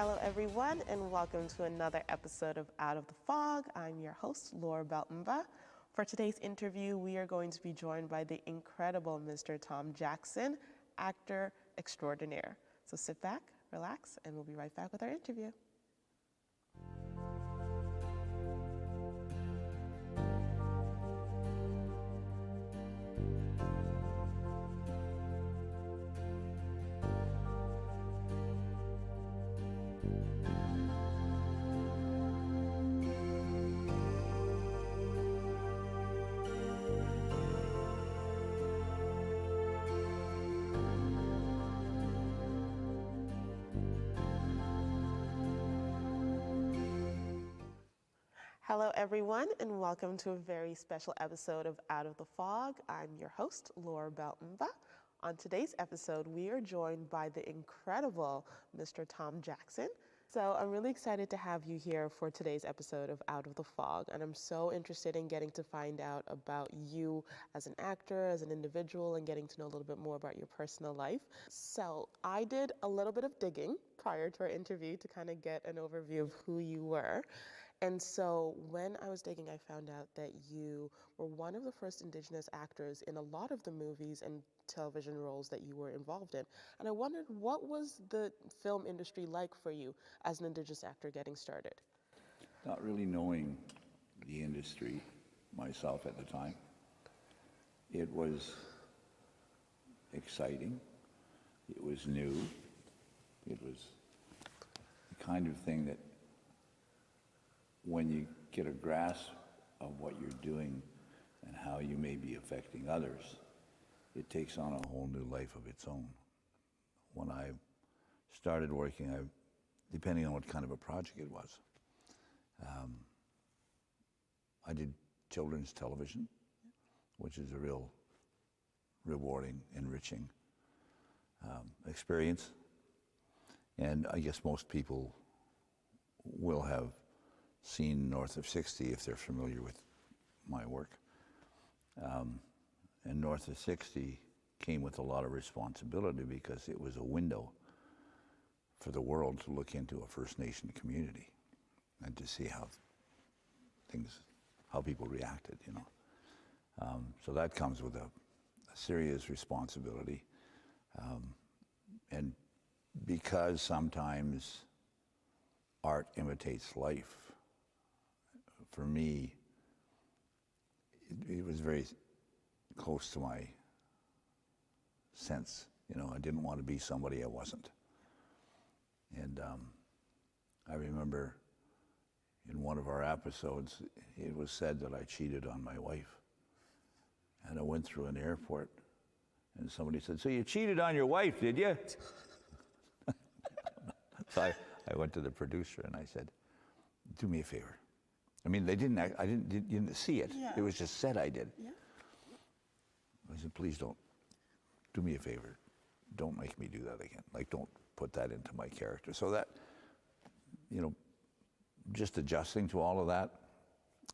Hello, everyone, and welcome to another episode of Out of the Fog. I'm your host, Laurabel Mba. For today's interview, we are going to be joined by the incredible Mr. Tom Jackson, actor extraordinaire. So sit back, relax, and we'll be right back with our interview. Hello, everyone, and welcome to a very special episode of Out of the Fog. I'm your host, Laurabel Mba. On today's episode, we are joined by the incredible Mr. Tom Jackson. So I'm really excited to have you here for today's episode of Out of the Fog, and I'm so interested in getting to find out about you as an actor, as an individual, and getting to know a little bit more about your personal life. So I did a little bit of digging prior to our interview to kind of get an overview of who you were. And so when I was digging, I found out that you were one of the first Indigenous actors in a lot of the movies and television roles that you were involved in. And I wondered, what was the film industry like for you as an Indigenous actor getting started? Not really knowing the industry myself at the time. It was exciting. It was new. It was the kind of thing that when you get a grasp of what you're doing and how you may be affecting others, it takes on a whole new life of its own. When I started working, depending on what kind of a project it was, I did children's television, which is a real rewarding, enriching experience. And I guess most people will have seen North of 60 if they're familiar with my work. And North of 60 came with a lot of responsibility because it was a window for the world to look into a First Nation community and to see how people reacted, you know. So that comes with a serious responsibility. And because sometimes art imitates life, for me, it was very close to my sense. You know, I didn't want to be somebody I wasn't. And I remember in one of our episodes, it was said that I cheated on my wife. And I went through an airport, and somebody said, "So you cheated on your wife, did you?" So I went to the producer and I said, "Do me a favor." I mean, you didn't see it. Yeah. It was just said I did. Yeah. I said, "Please don't, do me a favor. Don't make me do that again. Like, don't put that into my character." So that, you know, just adjusting to all of that.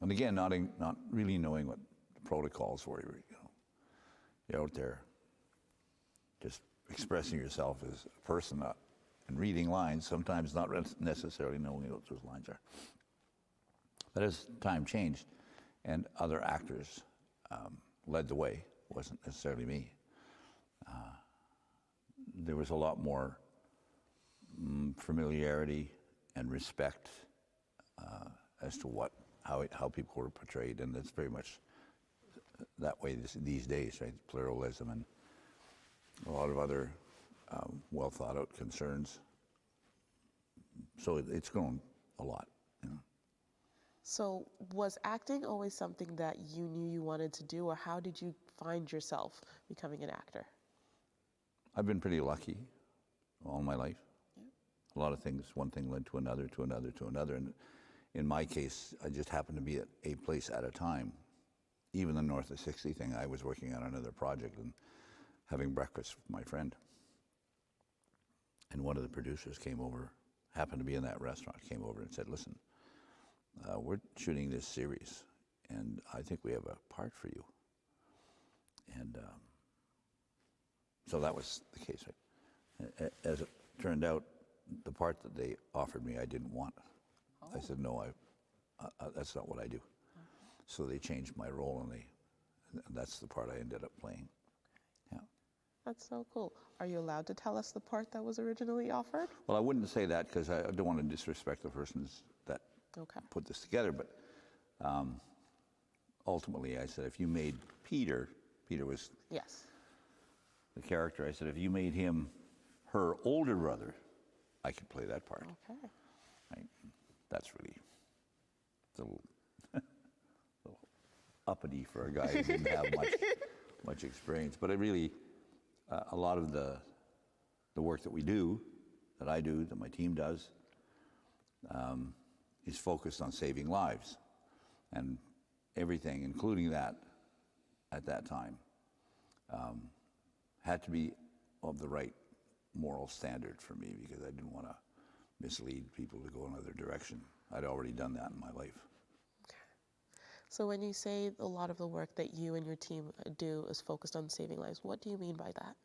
And again, not really knowing what the protocols were, you know. You're out there just expressing yourself as a person and reading lines, sometimes not necessarily knowing what those lines are. But as time changed and other actors led the way, it wasn't necessarily me, there was a lot more familiarity and respect as to how people were portrayed, and it's very much that way these days, right? Pluralism and a lot of other well thought out concerns. So it's grown a lot, you know. So was acting always something that you knew you wanted to do, or how did you find yourself becoming an actor? I've been pretty lucky all my life. Yeah. A lot of things, one thing led to another, to another, to another. And in my case, I just happened to be at a place at a time. Even the North of 60 thing, I was working on another project and having breakfast with my friend. And one of the producers came over, happened to be in that restaurant, came over and said, "Listen, we're shooting this series, and I think we have a part for you." And so that was the case. Right? As it turned out, the part that they offered me, I didn't want. I said, no, that's not what I do. So they changed my role, and that's the part I ended up playing. Yeah. That's so cool. Are you allowed to tell us the part that was originally offered? Well, I wouldn't say that because I don't want to disrespect the persons that put this together, but ultimately I said, if you made Peter was the character, I said, if you made him her older brother, I could play that part. Okay. Right? That's really a little uppity for a guy who didn't have much experience. But it really, a lot of the work that we do, that I do, that my team does, is focused on saving lives. And everything, including that, at that time, had to be of the right moral standard for me, because I didn't want to mislead people to go another direction. I'd already done that in my life. So when you say a lot of the work that you and your team do is focused on saving lives, what do you mean by that?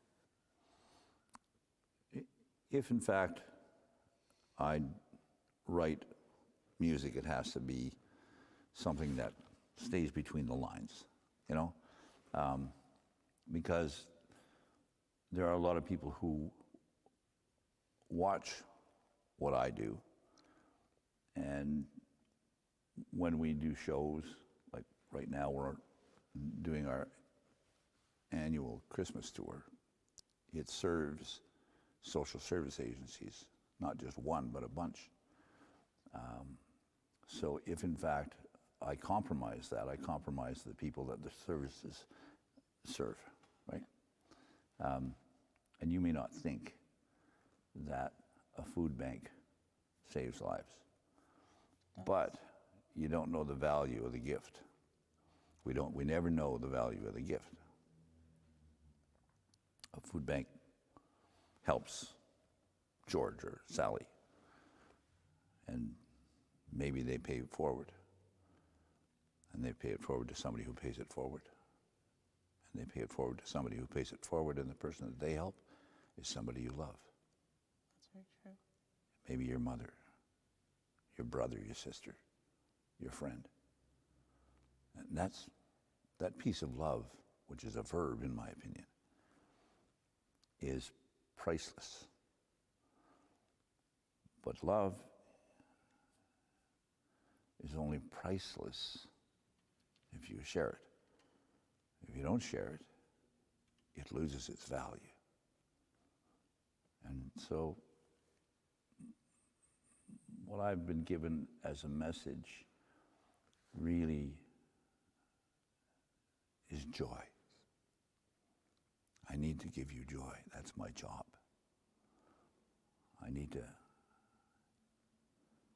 If, in fact, I write music, it has to be something that stays between the lines, you know? Because there are a lot of people who watch what I do, and when we do shows, like right now we're doing our annual Christmas tour, it serves social service agencies, not just one, but a bunch. So if in fact I compromise that, I compromise the people that the services serve, right? And you may not think that a food bank saves lives, but you don't know the value of the gift. We never know the value of the gift. A food bank helps George or Sally, and maybe they pay it forward, and they pay it forward to somebody who pays it forward, and they pay it forward to somebody who pays it forward, and the person that they help is somebody you love. That's very true. Maybe your mother, your brother, your sister, your friend. And that piece of love, which is a verb in my opinion, is priceless. But love is only priceless if you share it. If you don't share it, it loses its value. And so what I've been given as a message really is joy. I need to give you joy. That's my job. I need to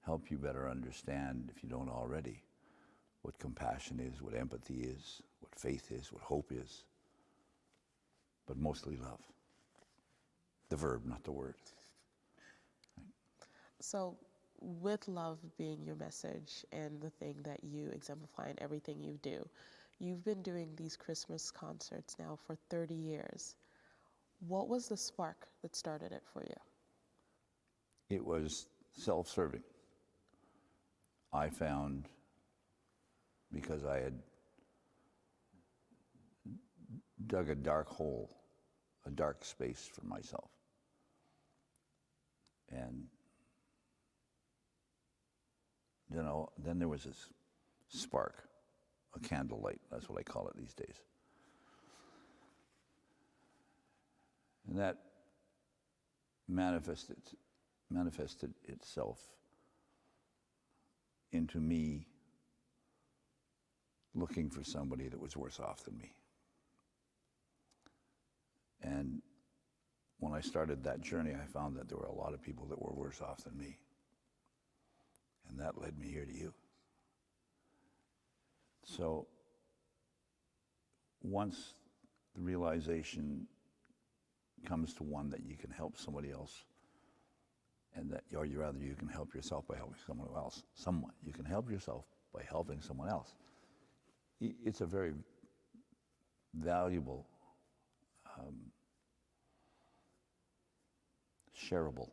help you better understand, if you don't already, what compassion is, what empathy is, what faith is, what hope is, but mostly love. The verb, not the word. Right? So with love being your message and the thing that you exemplify in everything you do, you've been doing these Christmas concerts now for 30 years. What was the spark that started it for you? It was self-serving. I found, because I had dug a dark hole, a dark space for myself. And then there was this spark, a candlelight, that's what I call it these days. And that manifested itself into me looking for somebody that was worse off than me. And when I started that journey, I found that there were a lot of people that were worse off than me. And that led me here to you. So once the realization comes to one that you can help somebody else, and that, or rather, you can help yourself by helping someone else. You can help yourself by helping someone else. It's a very valuable, shareable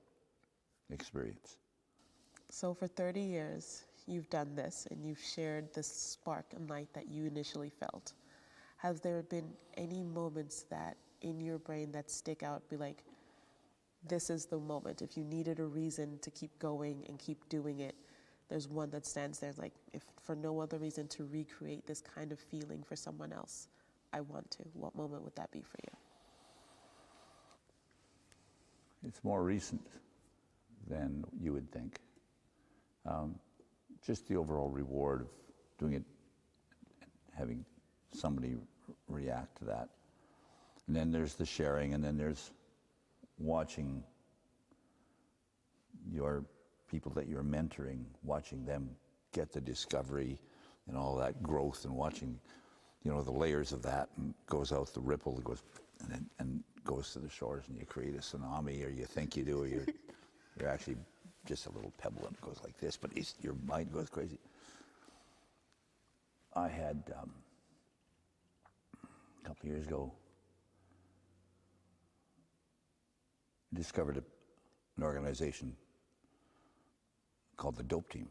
experience. So for 30 years, you've done this and you've shared this spark and light that you initially felt. Has there been any moments that in your brain that stick out, be like, this is the moment? If you needed a reason to keep going and keep doing it, there's one that stands there like, if for no other reason to recreate this kind of feeling for someone else, I want to. What moment would that be for you? It's more recent than you would think. Just the overall reward of doing it, having somebody react to that. And then there's the sharing, and then there's watching your people that you're mentoring, watching them get the discovery and all that growth, and watching, you know, the layers of that, and goes out the ripple that goes and goes to the shores, and you create a tsunami, or you think you do, or you're actually just a little pebble and it goes like this, but your mind goes crazy. I had a couple of years ago discovered an organization called the DOPE Team.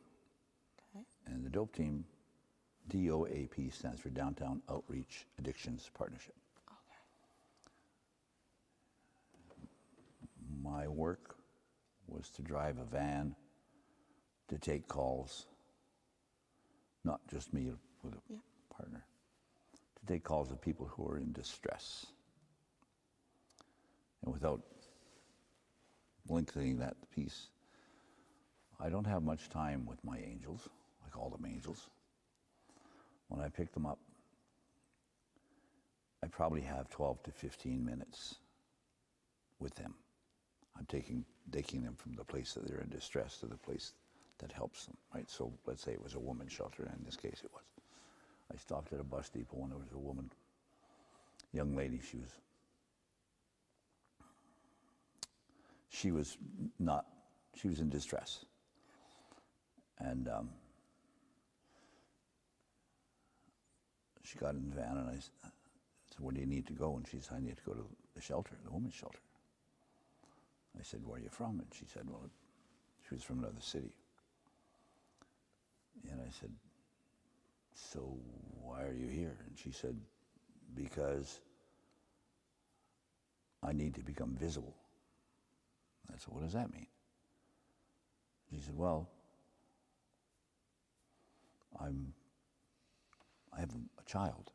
Okay. And the DOPE Team, DOAP, stands for Downtown Outreach Addictions Partnership. Okay. My work was to drive a van to take calls, not just me with a partner, to take calls of people who are in distress. And without lengthening that piece, I don't have much time with my angels. I call them angels. When I pick them up, I probably have 12 to 15 minutes with them. I'm taking them from the place that they're in distress to the place that helps them, right? So let's say it was a woman's shelter, and in this case it was. I stopped at a bus depot when there was a woman, young lady, she was in distress. And she got in the van, and I said, where do you need to go? And she said, I need to go to the shelter, the women's shelter. I said, where are you from? And she said, well, she was from another city. And I said, so why are you here? And she said, because I need to become visible. I said, what does that mean? She said, well, I have a child,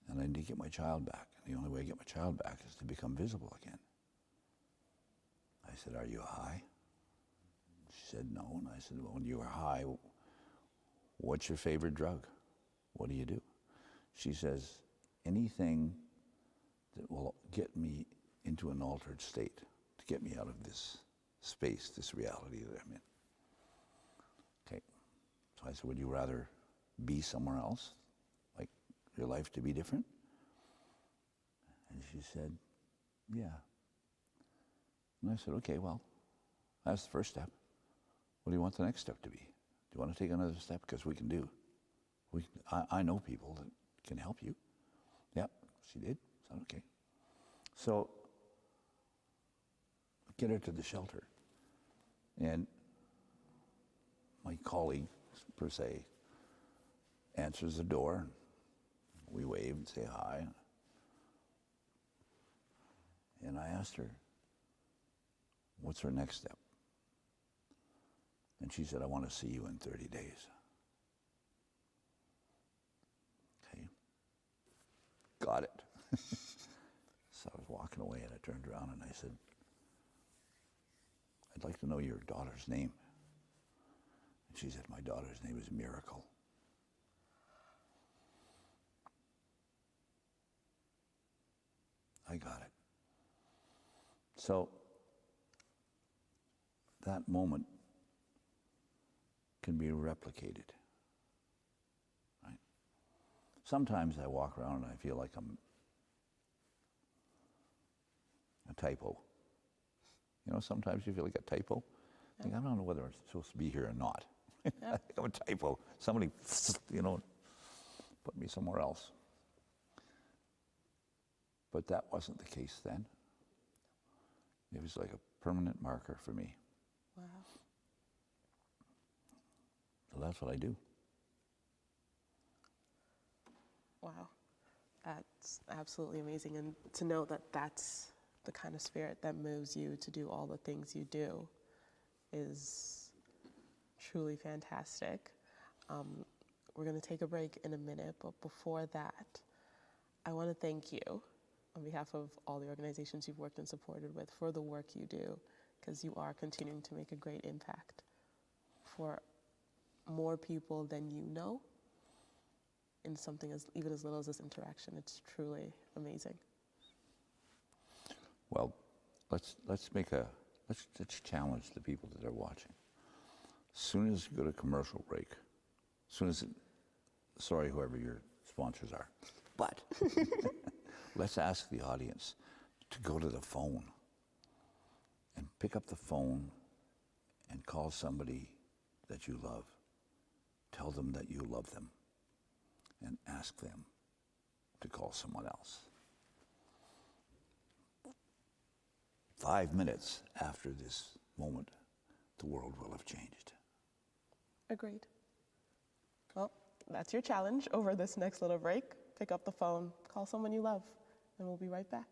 and I need to get my child back. And the only way I get my child back is to become visible again. I said, are you high? She said, no. And I said, well, when you are high, what's your favorite drug? What do you do? She says, anything that will get me into an altered state, to get me out of this space, this reality that I'm in. Okay. So I said, would you rather be somewhere else, like your life to be different? And she said, yeah. And I said, okay, well, that's the first step. What do you want the next step to be? Do you want to take another step? Because we can do. I know people that can help you. Yeah, she did. So, okay. So, get her to the shelter. And my colleague, per se, answers the door. We wave and say hi. And I asked her, what's her next step? And she said, I want to see you in 30 days. Okay. Got it. So I was walking away, and I turned around and I said, I'd like to know your daughter's name. And she said, my daughter's name is Miracle. I got it. So that moment can be replicated, right? Sometimes I walk around and I feel like I'm a typo. You know, sometimes you feel like a typo. I think, I don't know whether I'm supposed to be here or not. I think I'm a typo. Somebody, you know, put me somewhere else. But that wasn't the case then. It was like permanent marker for me. Wow. So that's what I do. Wow. That's absolutely amazing. And to know that that's the kind of spirit that moves you to do all the things you do is truly fantastic. We're going to take a break in a minute, but before that, I want to thank you on behalf of all the organizations you've worked and supported with for the work you do, because you are continuing to make a great impact for more people than you know in something even as little as this interaction. It's truly amazing. Well, let's challenge the people that are watching. As soon as you go to commercial break, sorry, whoever your sponsors are, but let's ask the audience to go to the phone and pick up the phone and call somebody that you love. Tell them that you love them and ask them to call someone else. 5 minutes after this moment, the world will have changed. Agreed. Well, that's your challenge over this next little break. Pick up the phone, call someone you love, and we'll be right back.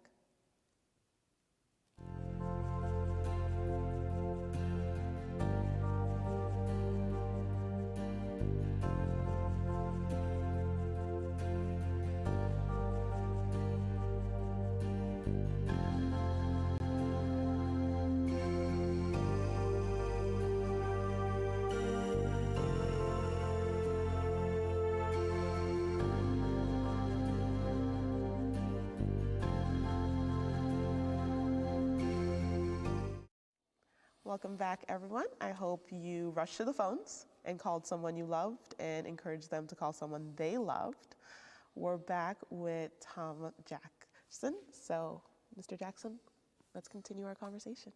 Welcome back, everyone. I hope you rushed to the phones and called someone you loved and encouraged them to call someone they loved. We're back with Tom Jackson. So, Mr. Jackson, let's continue our conversation.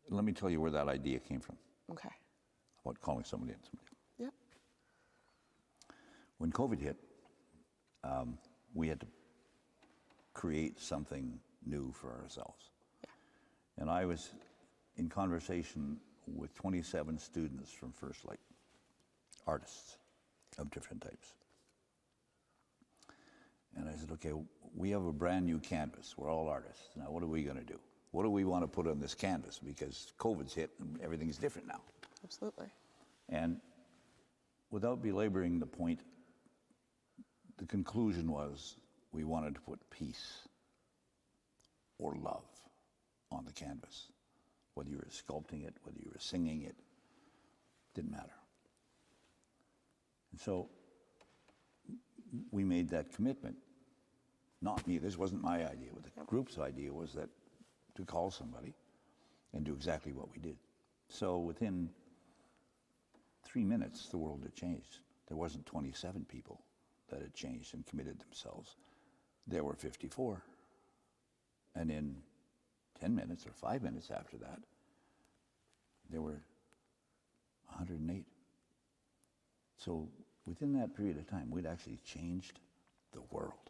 Let me tell you where that idea came from. Okay. About calling somebody in. Yep. When COVID hit, we had to create something new for ourselves. And I was in conversation with 27 students from First Light, artists of different types. And I said, okay, we have a brand new canvas. We're all artists. Now, what are we going to do? What do we want to put on this canvas? Because COVID's hit and everything's different now. Absolutely. And without belaboring the point, the conclusion was we wanted to put peace or love on the canvas. Whether you were sculpting it, whether you were singing it, didn't matter. And so we made that commitment. Not me, this wasn't my idea, but the group's idea was that to call somebody and do exactly what we did. So within 3 minutes, the world had changed. There wasn't 27 people that had changed and committed themselves. There were 54. And in 10 minutes or 5 minutes after that, there were 108. So within that period of time, we'd actually changed the world.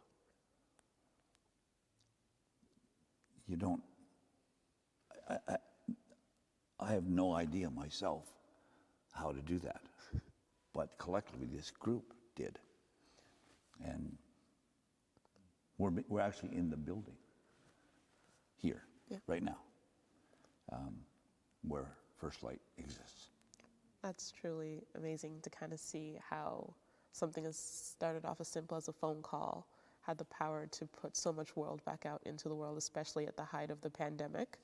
You don't, I have no idea myself how to do that, but collectively this group did. And we're actually in the building here. Yeah. Right now, where First Light exists. That's truly amazing to kind of see how something as started off as simple as a phone call had the power to put so much world back out into the world, especially at the height of the pandemic.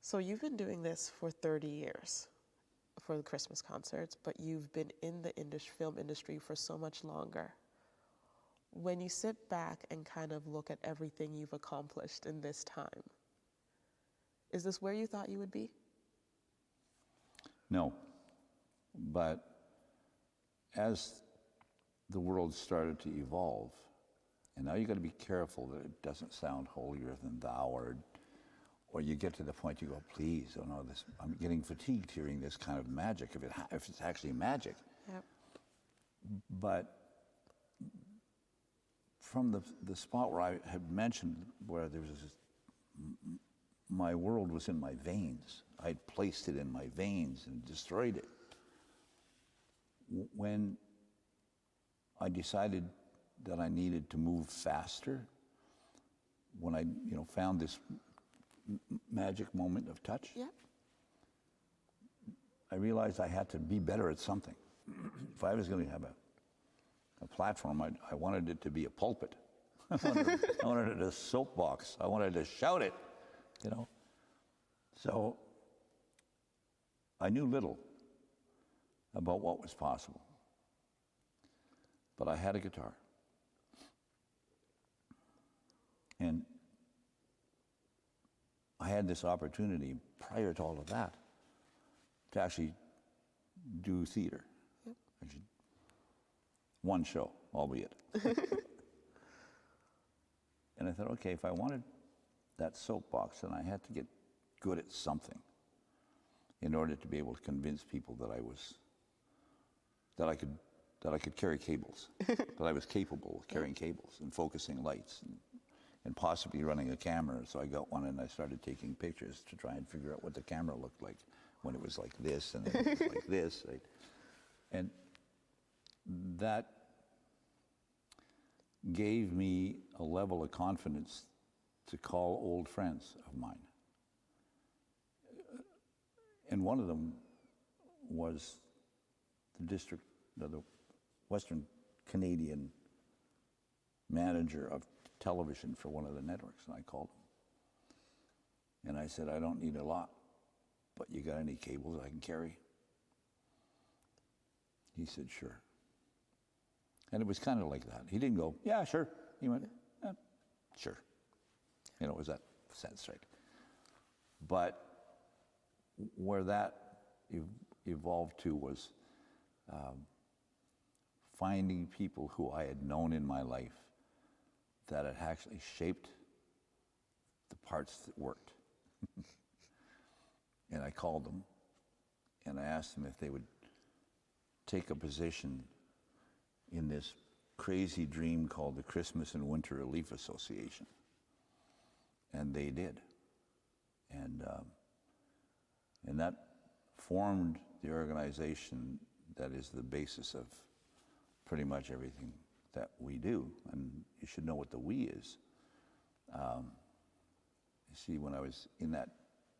So you've been doing this for 30 years for the Christmas concerts, but you've been in the film industry for so much longer. When you sit back and kind of look at everything you've accomplished in this time, is this where you thought you would be? No, but as the world started to evolve, and now you got to be careful that it doesn't sound holier than thou, or you get to the point you go, please, oh no, I'm getting fatigued hearing this kind of magic, if it's actually magic. Yep. But from the spot where I had mentioned where there was this my world was in my veins. I'd placed it in my veins and destroyed it. When I decided that I needed to move faster, when I found this magic moment of touch, Yeah. I realized I had to be better at something. If I was going to have a platform, I wanted it to be a pulpit. I wanted it a soapbox. I wanted to shout it, So I knew little about what was possible, but I had a guitar. And I had this opportunity prior to all of that to actually do theater. Yep. Actually, one show, albeit. And I thought, okay, if I wanted that soapbox, then I had to get good at something in order to be able to convince people that I could carry cables, that I was capable of carrying cables and focusing lights and possibly running a camera. So I got one and I started taking pictures to try and figure out what the camera looked like when it was like this and then it was like this. Right? And that gave me a level of confidence to call old friends of mine. And one of them was the Western Canadian manager of television for one of the networks, and I called him. And I said, I don't need a lot, but you got any cables I can carry? He said, sure. And it was kind of like that. He didn't go, yeah, sure. He went, sure. It was that sense, right? But where that evolved to was finding people who I had known in my life that had actually shaped the parts that worked. And I called them and I asked them if they would take a position in this crazy dream called the Christmas and Winter Relief Association. And they did. And that formed the organization that is the basis of pretty much everything that we do. And you should know what the we is. You see, when I was in that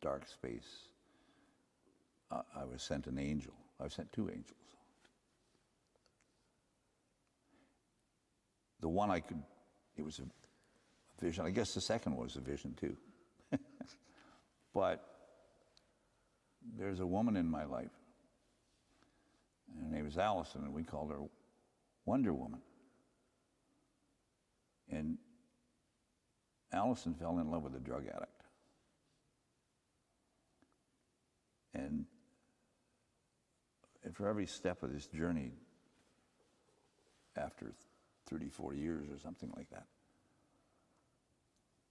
dark space, I was sent an angel. I was sent two angels. The one it was a vision. I guess the second was a vision too. But there's a woman in my life. And her name is Allison, and we called her Wonder Woman. And Allison fell in love with a drug addict. And for every step of this journey, after 34 years or something like that,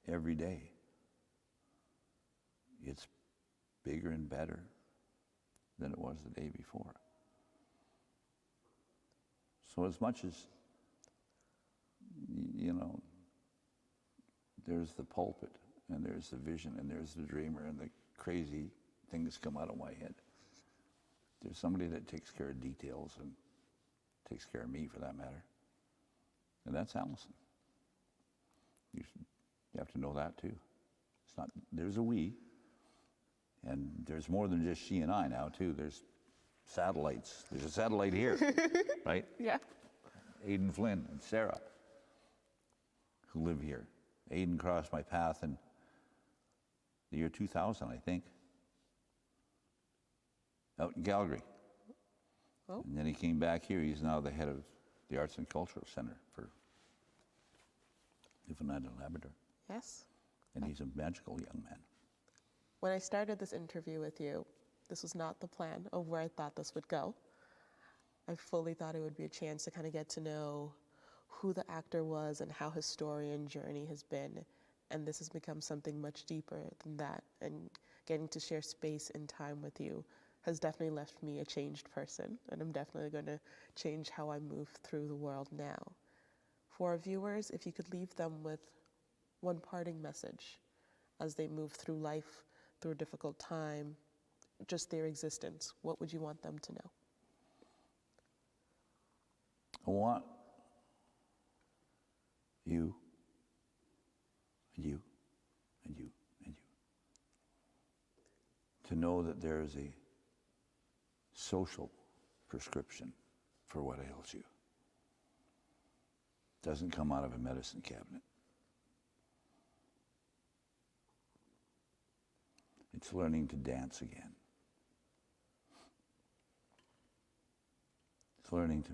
every day, it's bigger and better than it was the day before. So as much as, there's the pulpit, and there's the vision, and there's the dreamer, and the crazy things come out of my head, there's somebody that takes care of details and takes care of me, for that matter. And that's Allison. You have to know that too. It's not, there's a we, and there's more than just she and I now too. There's satellites. There's a satellite here, right? Yeah. Aidan Flynn and Sarah, who live here. Aidan crossed my path in the year 2000, I think, out in Calgary. Oh. And then he came back here. He's now the head of the Arts and Cultural Center for Newfoundland and Labrador. Yes. And he's a magical young man. When I started this interview with you, this was not the plan of where I thought this would go. I fully thought it would be a chance to kind of get to know who the actor was and how his story and journey has been. And this has become something much deeper than that. And getting to share space and time with you has definitely left me a changed person. And I'm definitely going to change how I move through the world now. For our viewers, if you could leave them with one parting message as they move through life, through a difficult time, just their existence? What would you want them to know? I want you and you and you and you to know that there is a social prescription for what ails you. It doesn't come out of a medicine cabinet. It's learning to dance again. It's learning to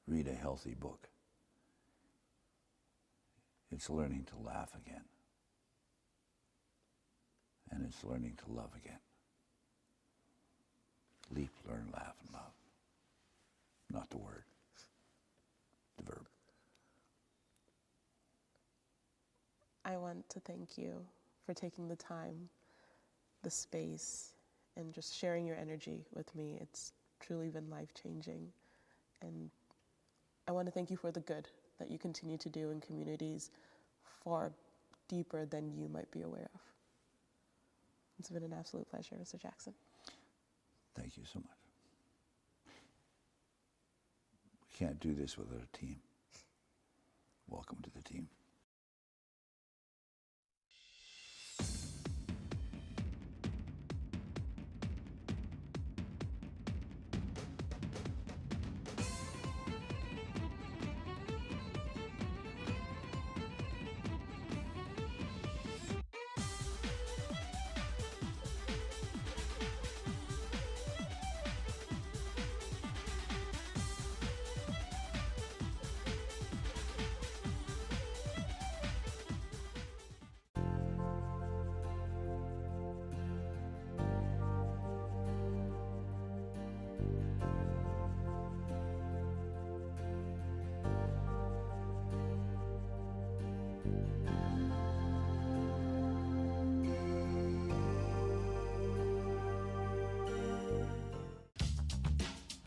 read a healthy book. It's learning to laugh again. And it's learning to love again. Leap, learn, laugh, and love. Not the word, the verb. I want to thank you for taking the time, the space, and just sharing your energy with me. It's truly been life-changing. And I want to thank you for the good that you continue to do in communities far deeper than you might be aware of. It's been an absolute pleasure, Mr. Jackson. Thank you so much. We can't do this without a team. Welcome to the team.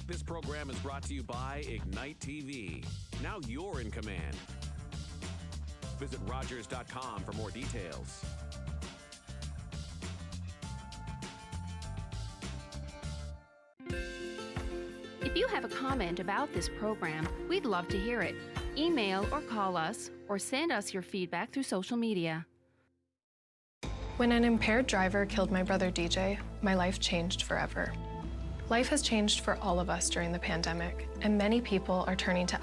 This program is brought to you by Ignite TV. Now you're in command. Visit Rogers.com for more details. If you have a comment about this program, we'd love to hear it. Email or call us, or send us your feedback through social media. When an impaired driver killed my brother DJ, my life changed forever. Life has changed for all of us during the pandemic, and many people are turning to